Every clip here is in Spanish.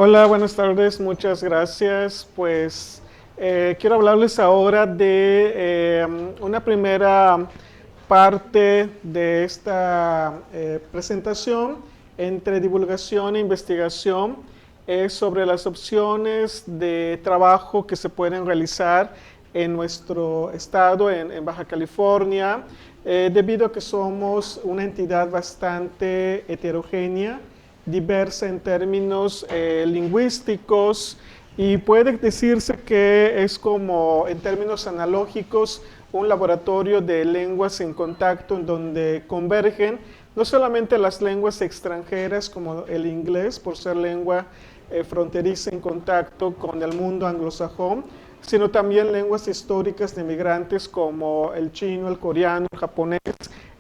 Hola, buenas tardes, muchas gracias. Quiero hablarles ahora de una primera parte de esta presentación entre divulgación e investigación sobre las opciones de trabajo que se pueden realizar en nuestro estado, en Baja California, debido a que somos una entidad bastante heterogénea, diversa en términos lingüísticos, y puede decirse que es como, en términos analógicos, un laboratorio de lenguas en contacto en donde convergen no solamente las lenguas extranjeras como el inglés, por ser lengua fronteriza en contacto con el mundo anglosajón, sino también lenguas históricas de migrantes como el chino, el coreano, el japonés,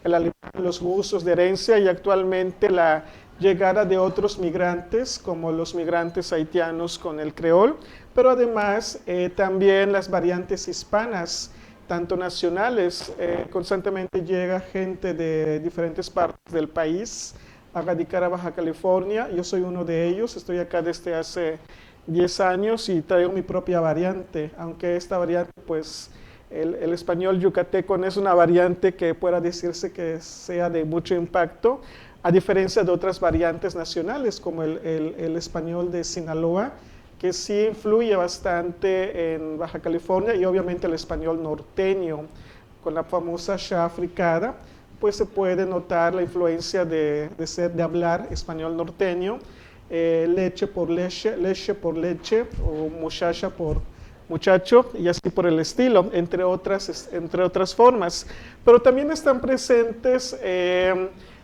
el alemán, los usos de herencia, y actualmente la llegada de otros migrantes, como los migrantes haitianos con el creol, pero además también las variantes hispanas, tanto nacionales. Constantemente llega gente de diferentes partes del país a radicar a Baja California. Yo soy uno de ellos, estoy acá desde hace 10 años y traigo mi propia variante, aunque esta variante, pues, el español yucateco no es una variante que pueda decirse que sea de mucho impacto, a diferencia de otras variantes nacionales, como el español de Sinaloa, que sí influye bastante en Baja California, y obviamente el español norteño, con la famosa Sha africana, pues se puede notar la influencia de hablar español norteño, leche por leche, leche por leche, o muchacha por muchacho, y así por el estilo, entre otras formas. Pero también están presentes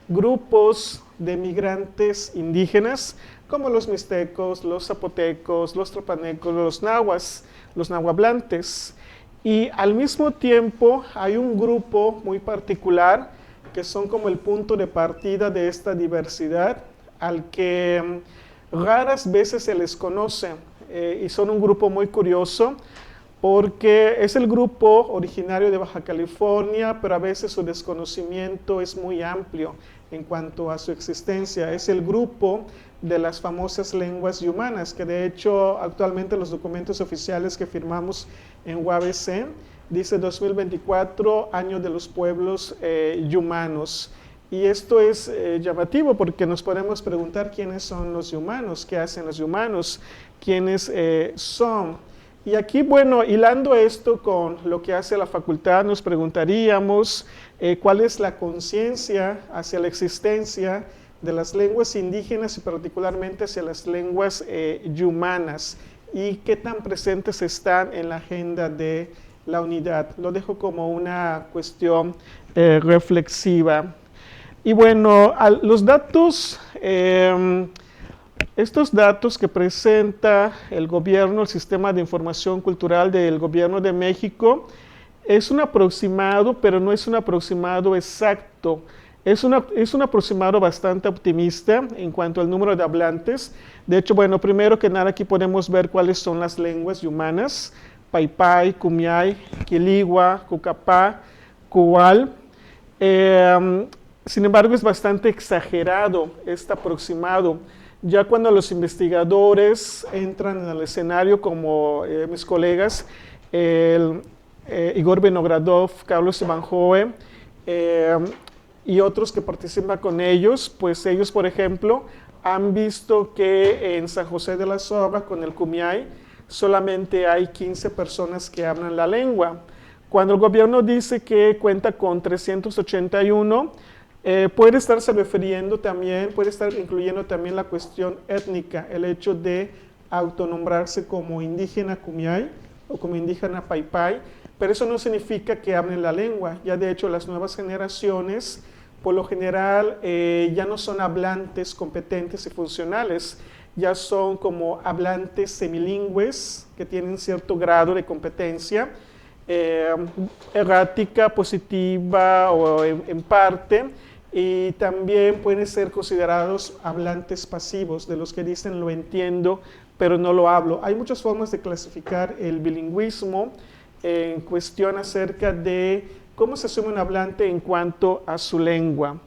grupos de migrantes indígenas, como los mixtecos, los zapotecos, los trapanecos, los nahuas, los nahuablantes. Y al mismo tiempo hay un grupo muy particular que son como el punto de partida de esta diversidad, al que raras veces se les conoce, y son un grupo muy curioso porque es el grupo originario de Baja California, pero a veces su desconocimiento es muy amplio en cuanto a su existencia. Es el grupo de las famosas lenguas yumanas, que de hecho actualmente los documentos oficiales que firmamos en UABC dice 2024, año de los pueblos yumanos. Y esto es llamativo porque nos podemos preguntar quiénes son los yumanos, qué hacen los yumanos, quiénes son. Y aquí, bueno, hilando esto con lo que hace la facultad, nos preguntaríamos cuál es la conciencia hacia la existencia de las lenguas indígenas y particularmente hacia las lenguas yumanas, y qué tan presentes están en la agenda de la unidad. Lo dejo como una cuestión reflexiva. Y bueno, los datos, estos datos que presenta el gobierno, el Sistema de Información Cultural del Gobierno de México, es un aproximado, pero no es un aproximado exacto. Es un aproximado bastante optimista en cuanto al número de hablantes. De hecho, bueno, primero que nada aquí podemos ver cuáles son las lenguas yumanas: Paypay, Kumiay, Quiligua, Cucapá, Cual. Sin embargo, es bastante exagerado este aproximado. Ya cuando los investigadores entran en el escenario, como mis colegas, Igor Vinogradov, Carlos Ivanhoe, y otros que participan con ellos, pues ellos, por ejemplo, han visto que en San José de la Zorra, con el Kumiay, solamente hay 15 personas que hablan la lengua. Cuando el gobierno dice que cuenta con 381, puede estarse refiriendo también, puede estar incluyendo también la cuestión étnica, el hecho de autonombrarse como indígena Kumiay o como indígena Paypay, pero eso no significa que hablen la lengua. Ya de hecho las nuevas generaciones, por lo general, ya no son hablantes competentes y funcionales, ya son como hablantes semilingües que tienen cierto grado de competencia, errática, positiva o en parte, y también pueden ser considerados hablantes pasivos, de los que dicen lo entiendo, pero no lo hablo. Hay muchas formas de clasificar el bilingüismo en cuestión acerca de cómo se asume un hablante en cuanto a su lengua.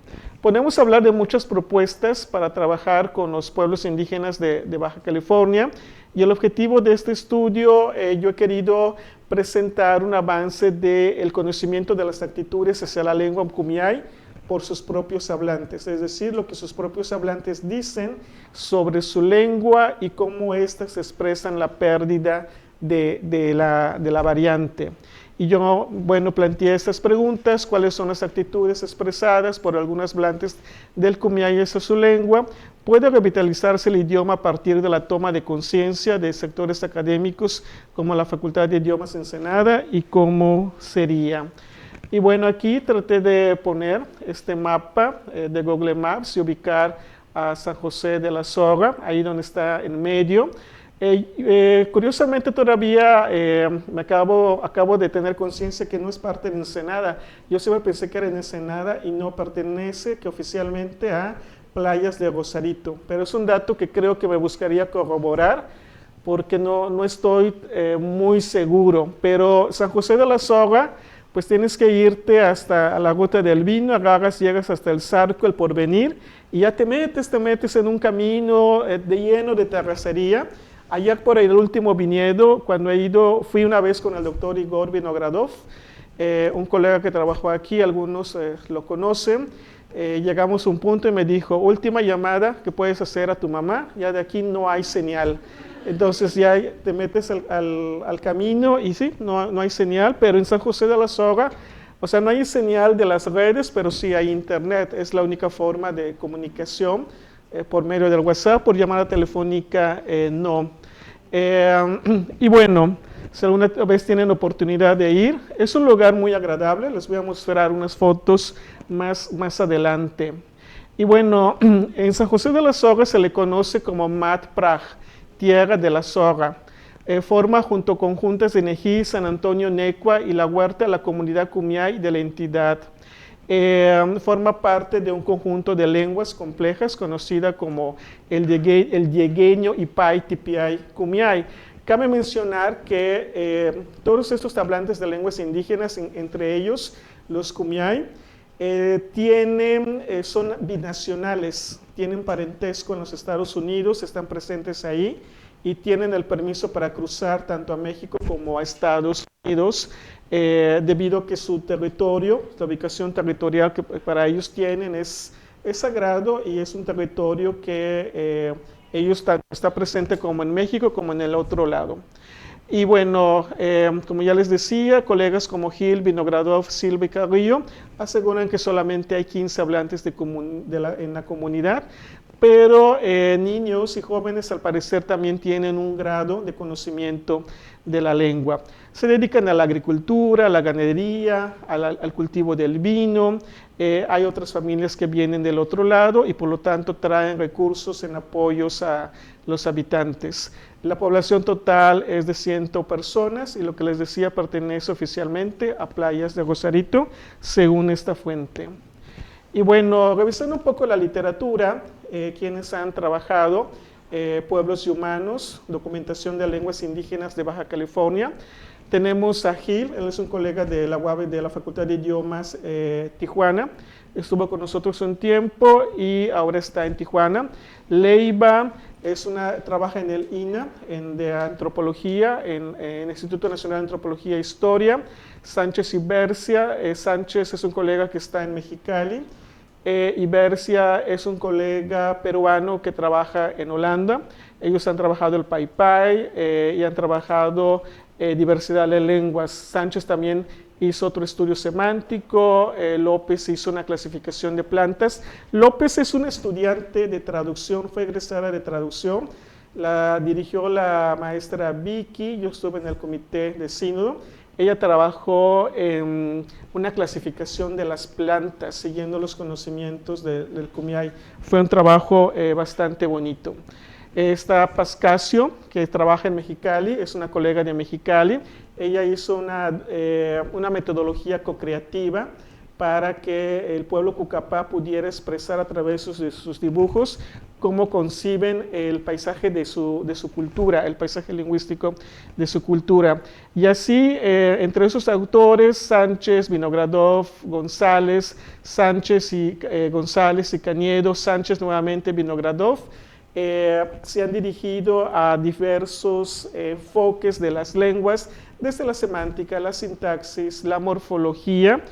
Podemos hablar de muchas propuestas para trabajar con los pueblos indígenas de Baja California, y el objetivo de este estudio, yo he querido presentar un avance del conocimiento de las actitudes hacia la lengua Kumeyaay por sus propios hablantes, es decir, lo que sus propios hablantes dicen sobre su lengua y cómo éstas expresan la pérdida de la variante. Y yo, bueno, planteé estas preguntas: ¿cuáles son las actitudes expresadas por algunos hablantes del Kumeyaay hacia su lengua? ¿Puede revitalizarse el idioma a partir de la toma de conciencia de sectores académicos como la Facultad de Idiomas Ensenada? ¿Y cómo sería? Y bueno, aquí traté de poner este mapa de Google Maps y ubicar a San José de la Zorra, ahí donde está en medio. Curiosamente todavía acabo de tener conciencia que no es parte de Ensenada. Yo siempre pensé que era en Ensenada y no pertenece que oficialmente a Playas de Rosarito, pero es un dato que creo que me buscaría corroborar porque no estoy muy seguro. Pero San José de la Zorra, pues tienes que irte hasta la Ruta del Vino, llegas hasta el Zarco, el Porvenir, y ya te metes en un camino lleno de terracería. Allá por el último viñedo, cuando he ido, fui una vez con el doctor Igor Vinogradov, un colega que trabajó aquí, algunos lo conocen. Llegamos a un punto y me dijo: última llamada que puedes hacer a tu mamá, ya de aquí no hay señal. Entonces ya te metes al camino y sí, no hay señal, pero en San José de la Zorra, o sea, no hay señal de las redes, pero sí hay internet. Es la única forma de comunicación por medio del WhatsApp, por llamada telefónica no. Y bueno, si alguna vez tienen oportunidad de ir, es un lugar muy agradable. Les voy a mostrar unas fotos más adelante. Y bueno, en San José de la Zorra se le conoce como Mat Praj, tierra de la zorra. Forma junto con Juntas de Nejí, San Antonio Necua y La Huerta la comunidad Kumeyaay de la entidad. Forma parte de un conjunto de lenguas complejas conocida como el Diegueño y Pai Tipiay Kumeyaay. Cabe mencionar que todos estos hablantes de lenguas indígenas, entre ellos los Kumeyaay, son binacionales, tienen parentesco en los Estados Unidos, están presentes ahí y tienen el permiso para cruzar tanto a México como a Estados Unidos, debido a que su territorio, la ubicación territorial que para ellos tienen es sagrado, y es un territorio que ellos está presente como en México como en el otro lado. Y bueno, como ya les decía, colegas como Gil, Vinogradov, Silva y Carrillo aseguran que solamente hay 15 hablantes en la comunidad, pero niños y jóvenes al parecer también tienen un grado de conocimiento de la lengua. Se dedican a la agricultura, a la ganadería, al cultivo del vino. Hay otras familias que vienen del otro lado y por lo tanto traen recursos en apoyos a los habitantes. La población total es de 100 personas y lo que les decía pertenece oficialmente a Playas de Rosarito, según esta fuente. Y bueno, revisando un poco la literatura, quienes han trabajado, Pueblos y Humanos, Documentación de Lenguas Indígenas de Baja California, tenemos a Gil, él es un colega de la UAB de la Facultad de Idiomas Tijuana, estuvo con nosotros un tiempo y ahora está en Tijuana. Leiva trabaja en el INA, de Antropología, en el Instituto Nacional de Antropología e Historia. Sánchez Ibercia, Sánchez es un colega que está en Mexicali. Ibercia es un colega peruano que trabaja en Holanda. Ellos han trabajado el Pai Pai y han trabajado diversidad de lenguas. Sánchez también hizo otro estudio semántico. López hizo una clasificación de plantas. López es una estudiante de traducción, fue egresada de traducción. La dirigió la maestra Vicky, yo estuve en el comité de sínodo. Ella trabajó en una clasificación de las plantas, siguiendo los conocimientos del Kumeyaay. Fue un trabajo bastante bonito. Está Pascasio, que trabaja en Mexicali, es una colega de Mexicali. Ella hizo una metodología co-creativa para que el pueblo Cucapá pudiera expresar a través de sus dibujos cómo conciben el paisaje de su cultura, el paisaje lingüístico de su cultura. Y así, entre esos autores, Sánchez, Vinogradov, González, Sánchez y González y Cañedo, Sánchez nuevamente, Vinogradov, se han dirigido a diversos enfoques de las lenguas, desde la semántica, la sintaxis, la morfología.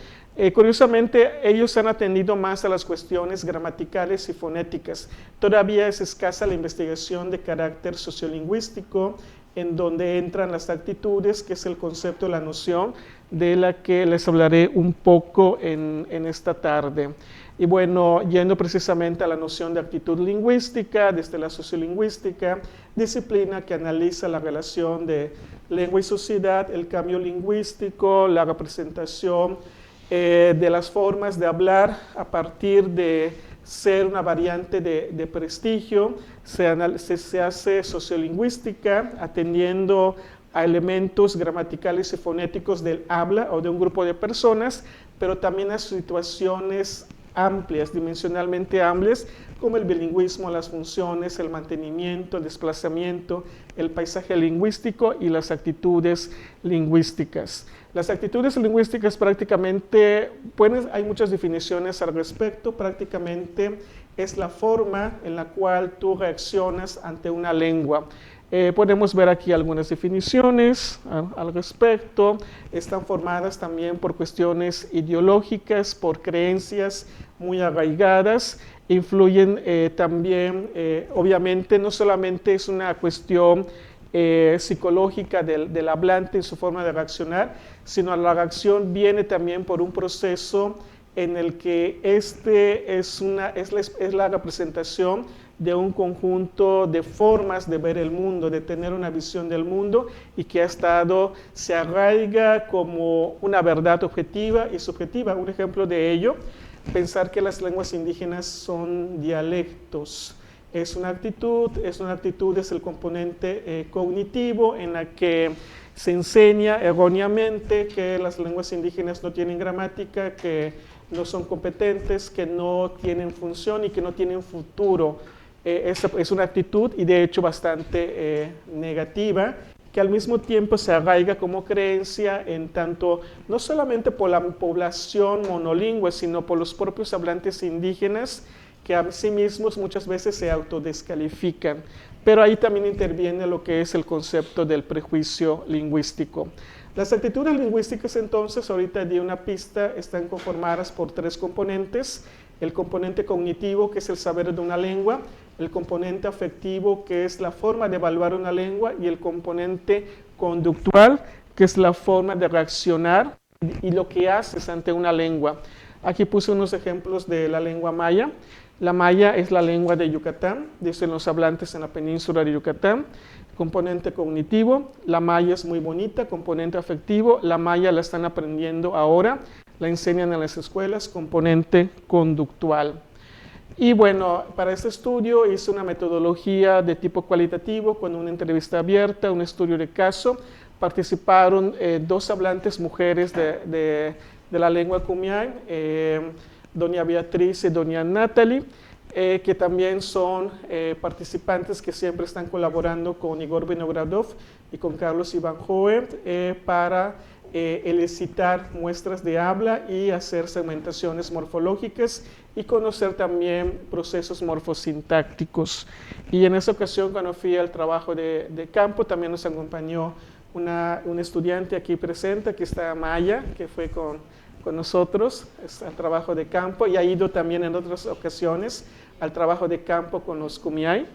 Curiosamente, ellos han atendido más a las cuestiones gramaticales y fonéticas. Todavía es escasa la investigación de carácter sociolingüístico, en donde entran las actitudes, que es el concepto, la noción, de la que les hablaré un poco en esta tarde. Y bueno, yendo precisamente a la noción de actitud lingüística, desde la sociolingüística, disciplina que analiza la relación de lengua y sociedad, el cambio lingüístico, la representación de las formas de hablar a partir de ser una variante de prestigio, se hace sociolingüística atendiendo a elementos gramaticales y fonéticos del habla o de un grupo de personas, pero también a situaciones amplias, dimensionalmente amplias, como el bilingüismo, las funciones, el mantenimiento, el desplazamiento, el paisaje lingüístico y las actitudes lingüísticas. Las actitudes lingüísticas prácticamente, hay muchas definiciones al respecto, prácticamente es la forma en la cual tú reaccionas ante una lengua. Podemos ver aquí algunas definiciones al respecto. Están formadas también por cuestiones ideológicas, por creencias muy arraigadas. Influyen también, obviamente, no solamente es una cuestión psicológica del hablante en su forma de reaccionar, sino la reacción viene también por un proceso en el que es la representación de un conjunto de formas de ver el mundo, de tener una visión del mundo, y que se arraiga como una verdad objetiva y subjetiva. Un ejemplo de ello, pensar que las lenguas indígenas son dialectos. Es una actitud, es el componente cognitivo en la que se enseña erróneamente que las lenguas indígenas no tienen gramática, que no son competentes, que no tienen función y que no tienen futuro. Es una actitud, y de hecho bastante negativa, que al mismo tiempo se arraiga como creencia en tanto, no solamente por la población monolingüe, sino por los propios hablantes indígenas, que a sí mismos muchas veces se autodescalifican. Pero ahí también interviene lo que es el concepto del prejuicio lingüístico. Las actitudes lingüísticas, entonces, ahorita di una pista, están conformadas por tres componentes: el componente cognitivo, que es el saber de una lengua; el componente afectivo, que es la forma de evaluar una lengua; y el componente conductual, que es la forma de reaccionar y lo que haces ante una lengua. Aquí puse unos ejemplos de la lengua maya. La maya es la lengua de Yucatán, dicen los hablantes en la península de Yucatán. Componente cognitivo, la maya es muy bonita. Componente afectivo, la maya la están aprendiendo ahora, la enseñan en las escuelas. Componente conductual. Y bueno, para este estudio hice una metodología de tipo cualitativo con una entrevista abierta, un estudio de caso. Participaron dos hablantes mujeres de la lengua Kumiai, doña Beatriz y doña Natalie, que también son participantes que siempre están colaborando con Igor Vinogradov y con Carlos Ivanhoe para elicitar muestras de habla y hacer segmentaciones morfológicas y conocer también procesos morfosintácticos. Y en esa ocasión, cuando fui al trabajo de campo, también nos acompañó un estudiante aquí presente, aquí está Maya, que fue con nosotros al trabajo de campo, y ha ido también en otras ocasiones al trabajo de campo con los Kumiai.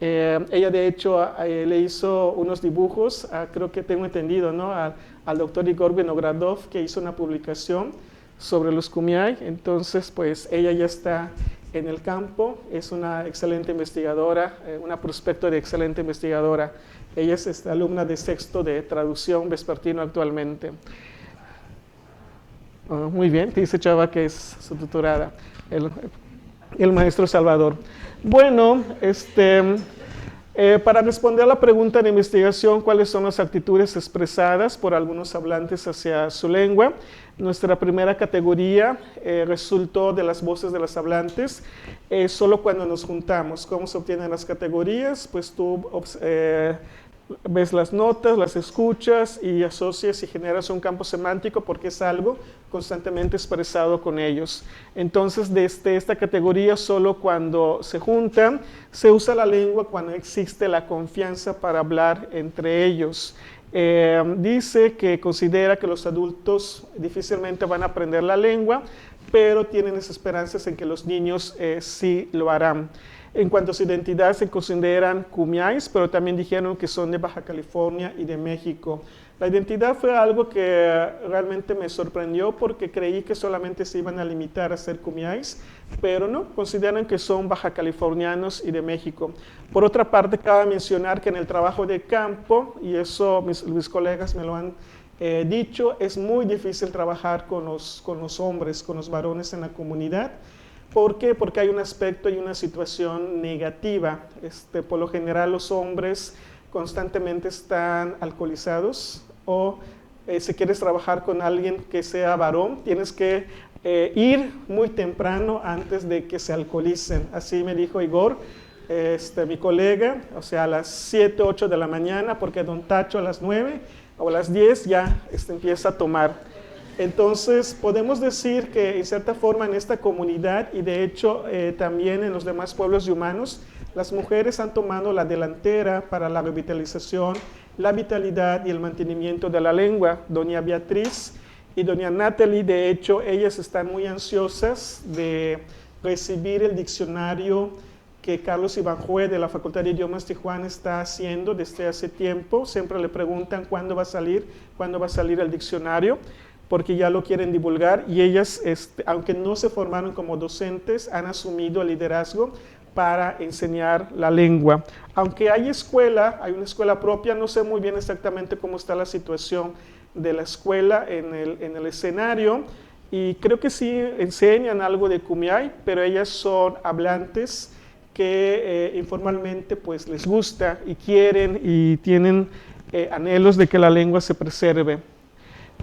Ella de hecho le hizo unos dibujos, creo que tengo entendido, ¿no?, al doctor Igor Vinogradov, que hizo una publicación sobre los Kumiai. Entonces, pues ella ya está en el campo, es una excelente investigadora, una prospecto de excelente investigadora. Ella es alumna de sexto de traducción vespertino actualmente. Muy bien, dice Chava que es su tutorada, el maestro Salvador. Bueno, Para responder a la pregunta de investigación, ¿cuáles son las actitudes expresadas por algunos hablantes hacia su lengua? Nuestra primera categoría resultó de las voces de los hablantes, solo cuando nos juntamos. ¿Cómo se obtienen las categorías? Pues tú ves las notas, las escuchas y asocias y generas un campo semántico porque es algo constantemente expresado con ellos. Entonces, desde esta categoría, solo cuando se juntan, se usa la lengua cuando existe la confianza para hablar entre ellos. Dice que considera que los adultos difícilmente van a aprender la lengua, pero tienen esperanzas en que los niños sí lo harán. En cuanto a su identidad, se consideran kumiais, pero también dijeron que son de Baja California y de México. La identidad fue algo que realmente me sorprendió porque creí que solamente se iban a limitar a ser kumiais, pero no, consideran que son baja californianos y de México. Por otra parte, cabe mencionar que en el trabajo de campo, y eso mis colegas me lo han dicho, es muy difícil trabajar con los hombres, con los varones en la comunidad. ¿Por qué? Porque hay un aspecto y una situación negativa. Por lo general los hombres constantemente están alcoholizados o si quieres trabajar con alguien que sea varón, tienes que ir muy temprano antes de que se alcoholicen. Así me dijo Igor, mi colega, o sea, a las 7, 8 de la mañana, porque don Tacho a las 9 o a las 10 ya empieza a tomar. Entonces, podemos decir que en cierta forma en esta comunidad y de hecho también en los demás pueblos y humanos, las mujeres han tomado la delantera para la revitalización, la vitalidad y el mantenimiento de la lengua. Doña Beatriz y doña Natalie, de hecho, ellas están muy ansiosas de recibir el diccionario que Carlos Ibanjue de la Facultad de Idiomas Tijuana está haciendo desde hace tiempo. Siempre le preguntan cuándo va a salir el diccionario, porque ya lo quieren divulgar y ellas, aunque no se formaron como docentes, han asumido el liderazgo para enseñar la lengua. Aunque hay una escuela propia, no sé muy bien exactamente cómo está la situación de la escuela en el escenario, y creo que sí enseñan algo de kumiai, pero ellas son hablantes que informalmente pues les gusta y quieren y tienen anhelos de que la lengua se preserve.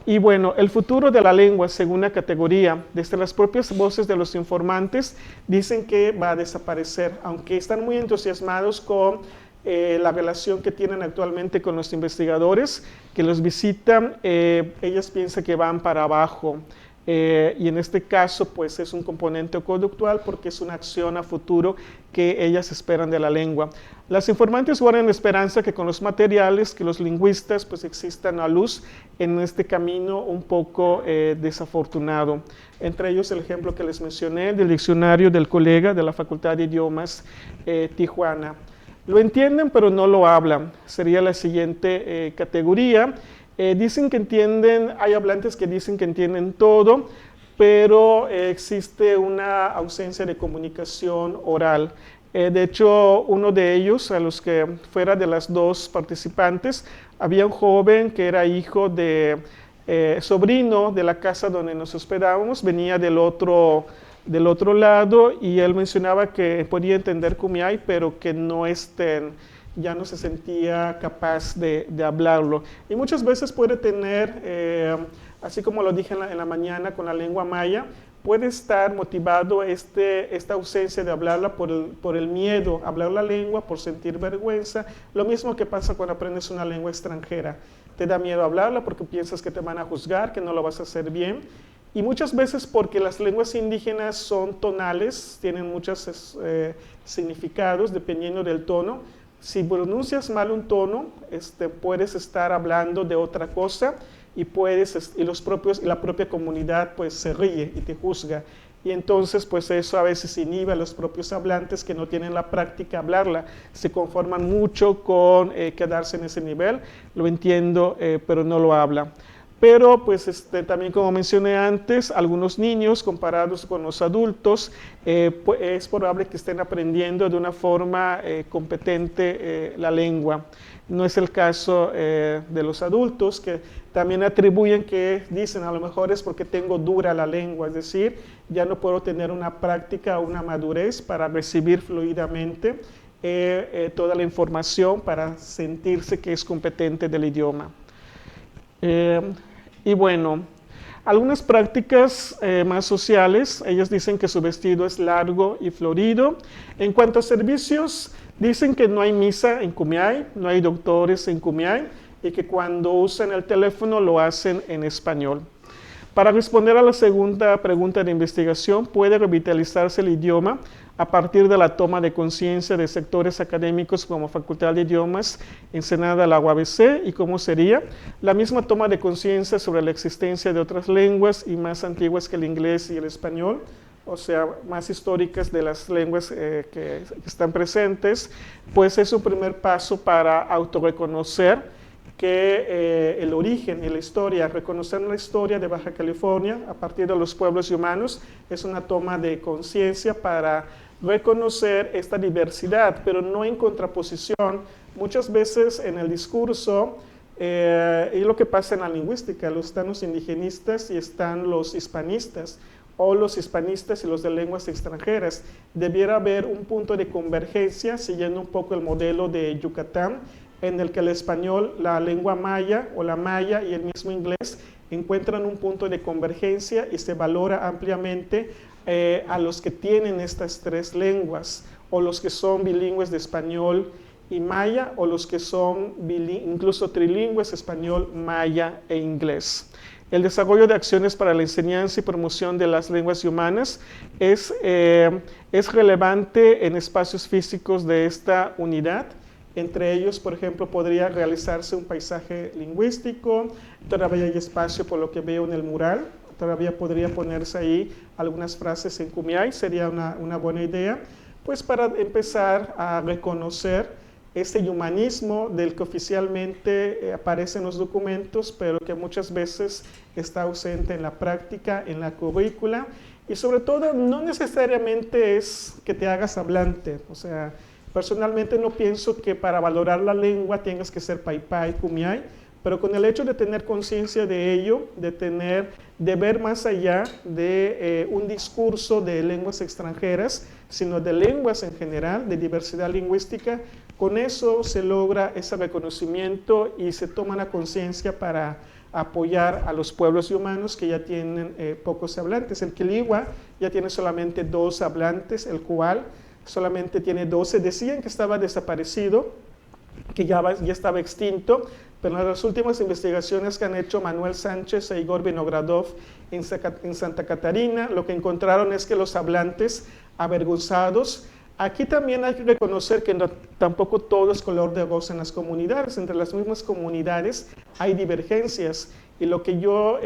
Y bueno, el futuro de la lengua, según la categoría, desde las propias voces de los informantes, dicen que va a desaparecer, aunque están muy entusiasmados con la relación que tienen actualmente con los investigadores que los visitan. Ellas piensan que van para abajo. Y en este caso pues es un componente conductual porque es una acción a futuro que ellas esperan de la lengua. Las informantes guardan esperanza que con los materiales, que los lingüistas pues existan a luz en este camino un poco desafortunado. Entre ellos el ejemplo que les mencioné del diccionario del colega de la Facultad de Idiomas Tijuana. Lo entienden pero no lo hablan, sería la siguiente categoría. Dicen que entienden, hay hablantes que dicen que entienden todo, pero existe una ausencia de comunicación oral. De hecho, uno de ellos, a los que fuera de las dos participantes, había un joven que era hijo de sobrino de la casa donde nos hospedábamos, venía del otro lado y él mencionaba que podía entender kumiai, pero que ya no se sentía capaz de hablarlo. Y muchas veces puede tener, así como lo dije en la mañana con la lengua maya, puede estar motivado esta ausencia de hablarla por el miedo a hablar la lengua, por sentir vergüenza. Lo mismo que pasa cuando aprendes una lengua extranjera. Te da miedo hablarla porque piensas que te van a juzgar, que no lo vas a hacer bien. Y muchas veces porque las lenguas indígenas son tonales, tienen muchos significados dependiendo del tono. Si pronuncias mal un tono, puedes estar hablando de otra cosa y la propia comunidad pues se ríe y te juzga. Y entonces pues eso a veces inhibe a los propios hablantes que no tienen la práctica hablarla. Se conforman mucho con quedarse en ese nivel, lo entiendo, pero no lo habla. Pero pues también como mencioné antes, algunos niños comparados con los adultos pues, es probable que estén aprendiendo de una forma competente la lengua. No es el caso de los adultos que también atribuyen que dicen a lo mejor es porque tengo dura la lengua, es decir, ya no puedo tener una práctica o una madurez para recibir fluidamente toda la información para sentirse que es competente del idioma. Y bueno, algunas prácticas más sociales, ellos dicen que su vestido es largo y florido. En cuanto a servicios, dicen que no hay misa en Kumeyaay, no hay doctores en Kumeyaay y que cuando usan el teléfono lo hacen en español. Para responder a la segunda pregunta de investigación, ¿puede revitalizarse el idioma a partir de la toma de conciencia de sectores académicos como Facultad de Idiomas, Ensenada, la UABC? ¿Y cómo sería? La misma toma de conciencia sobre la existencia de otras lenguas y más antiguas que el inglés y el español, o sea, más históricas de las lenguas que están presentes, pues es un primer paso para autorreconocer que el origen y la historia, reconocer la historia de Baja California a partir de los pueblos y humanos, es una toma de conciencia para reconocer esta diversidad, pero no en contraposición. Muchas veces en el discurso, y lo que pasa en la lingüística, están los indigenistas y están los hispanistas, o los hispanistas y los de lenguas extranjeras. Debiera haber un punto de convergencia, siguiendo un poco el modelo de Yucatán, en el que el español, la lengua maya o la maya y el mismo inglés encuentran un punto de convergencia y se valora ampliamente a los que tienen estas tres lenguas, o los que son bilingües de español y maya, o los que son incluso trilingües español, maya e inglés. El desarrollo de acciones para la enseñanza y promoción de las lenguas humanas es relevante en espacios físicos de esta unidad. Entre ellos, por ejemplo, podría realizarse un paisaje lingüístico, todavía hay espacio por lo que veo en el mural, todavía podría ponerse ahí algunas frases en Kumeyaay, sería una buena idea, pues para empezar a reconocer ese humanismo del que oficialmente aparece en los documentos, pero que muchas veces está ausente en la práctica, en la currícula, y sobre todo no necesariamente es que te hagas hablante, o sea, personalmente no pienso que para valorar la lengua tengas que ser paypay, Kumeyaay, pero con el hecho de tener conciencia de ello, de ver más allá de un discurso de lenguas extranjeras, sino de lenguas en general, de diversidad lingüística, con eso se logra ese reconocimiento y se toma la conciencia para apoyar a los pueblos y humanos que ya tienen pocos hablantes. El Quiligua ya tiene solamente 2 hablantes, el Cual solamente tiene 12. Decían que estaba desaparecido, que ya estaba extinto, pero en las últimas investigaciones que han hecho Manuel Sánchez e Igor Vinogradov en Santa Catarina, lo que encontraron es que los hablantes avergonzados, aquí también hay que reconocer que tampoco todo es color de rosa en las comunidades, entre las mismas comunidades hay divergencias, y lo que yo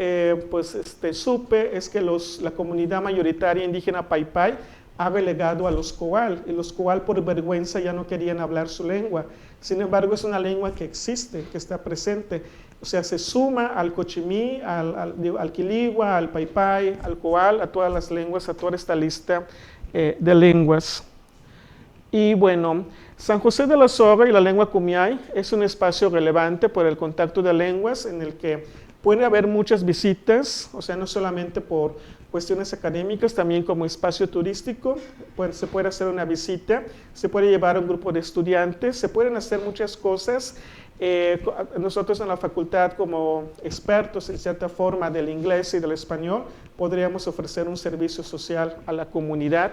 supe es que la comunidad mayoritaria indígena paypay ha relegado a los Coal, y los Coal por vergüenza ya no querían hablar su lengua. Sin embargo, es una lengua que existe, que está presente. O sea, se suma al Cochimí, al Quiligua, al Paypay, al Coal, a todas las lenguas, a toda esta lista de lenguas. Y bueno, San José de la Zorra y la lengua Kumeyaay es un espacio relevante por el contacto de lenguas en el que puede haber muchas visitas, o sea, no solamente por cuestiones académicas, también como espacio turístico, pues se puede hacer una visita, se puede llevar a un grupo de estudiantes, se pueden hacer muchas cosas. Nosotros en la facultad, como expertos en cierta forma del inglés y del español, podríamos ofrecer un servicio social a la comunidad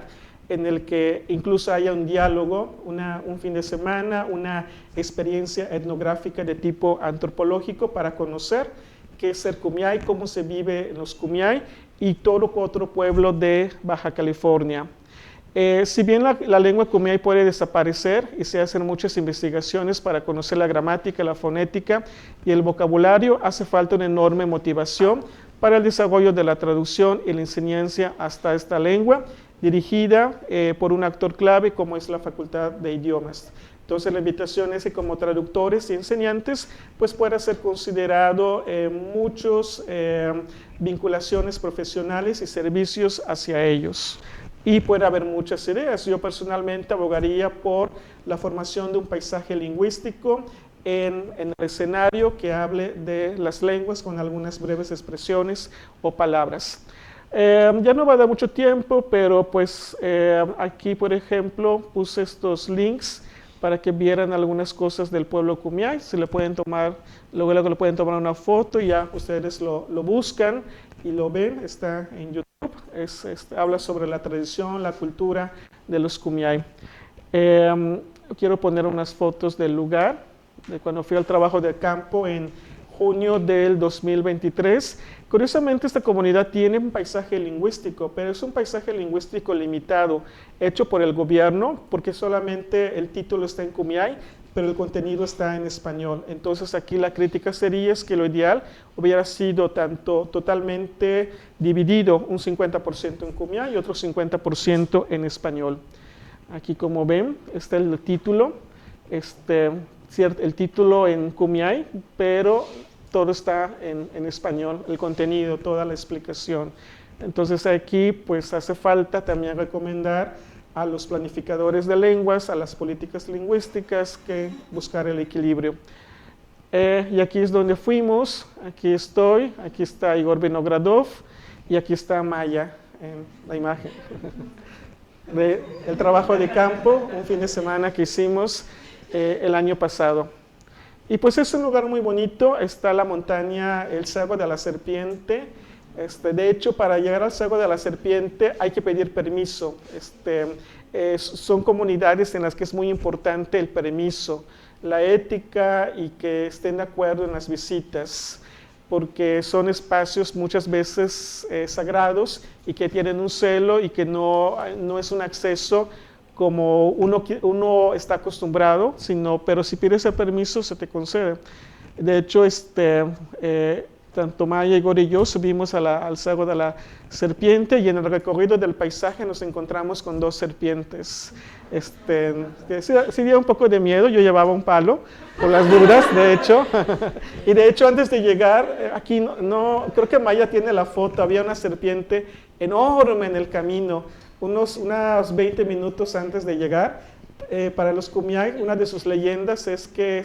en el que incluso haya un diálogo, un fin de semana, una experiencia etnográfica de tipo antropológico para conocer qué es ser Kumeyaay, cómo se vive en los Kumeyaay y todo otro pueblo de Baja California. Si bien la lengua Kumeyaay puede desaparecer y se hacen muchas investigaciones para conocer la gramática, la fonética y el vocabulario, hace falta una enorme motivación para el desarrollo de la traducción y la enseñanza hasta esta lengua, dirigida por un actor clave como es la Facultad de Idiomas. Entonces la invitación es que como traductores y enseñantes pues pueda ser considerado muchas vinculaciones profesionales y servicios hacia ellos. Y puede haber muchas ideas. Yo personalmente abogaría por la formación de un paisaje lingüístico en el escenario que hable de las lenguas con algunas breves expresiones o palabras. Ya no va a dar mucho tiempo, pero pues aquí, por ejemplo, puse estos links para que vieran algunas cosas del pueblo Kumiai. Se le pueden tomar, luego le pueden tomar una foto y ya ustedes lo buscan y lo ven, está en YouTube. Habla sobre la tradición, la cultura de los Kumiai. Quiero poner unas fotos del lugar, de cuando fui al trabajo de campo en junio del 2023. Curiosamente, esta comunidad tiene un paisaje lingüístico, pero es un paisaje lingüístico limitado, hecho por el gobierno, porque solamente el título está en Kumiai, pero el contenido está en español. Entonces aquí la crítica sería es que lo ideal hubiera sido tanto totalmente dividido, un 50% en Kumiai y otro 50% en español. Aquí como ven, está el título, el título en Kumiai, pero todo está en español, el contenido, toda la explicación. Entonces aquí pues hace falta también recomendar a los planificadores de lenguas, a las políticas lingüísticas, que buscar el equilibrio. Y aquí es donde fuimos, aquí estoy, aquí está Igor Vinogradov y aquí está Maya en la imagen. El trabajo de campo, un fin de semana que hicimos el año pasado. Y pues es un lugar muy bonito, está la montaña, el Cerro de la Serpiente. De hecho, para llegar al Cerro de la Serpiente hay que pedir permiso. Son comunidades en las que es muy importante el permiso, la ética y que estén de acuerdo en las visitas, porque son espacios muchas veces sagrados y que tienen un celo y que no es un acceso como uno está acostumbrado, pero si pides el permiso se te concede. De hecho, tanto Maya, Igor y yo subimos al Cerro de la Serpiente y en el recorrido del paisaje nos encontramos con 2 serpientes. Que sí dio un poco de miedo, yo llevaba un palo por las dudas, de hecho. Y de hecho antes de llegar, aquí creo que Maya tiene la foto, había una serpiente enorme en el camino, unos 20 minutos antes de llegar. Para los Kumiai, una de sus leyendas es que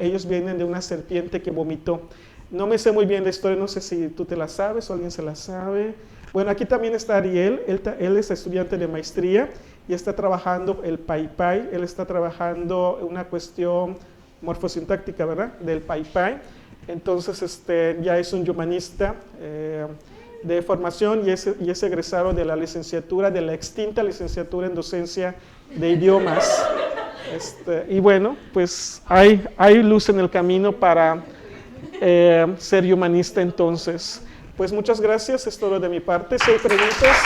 ellos vienen de una serpiente que vomitó. No me sé muy bien la historia, no sé si tú te la sabes o alguien se la sabe. Bueno, aquí también está Ariel, él es estudiante de maestría y está trabajando el Pai Pai, él está trabajando una cuestión morfosintáctica, ¿verdad? Del Pai Pai. Entonces, ya es un humanista de formación y es egresado de la licenciatura, de la extinta licenciatura en docencia de idiomas. Y bueno, pues hay luz en el camino para ser humanista entonces. Pues muchas gracias, es todo de mi parte. Si hay preguntas.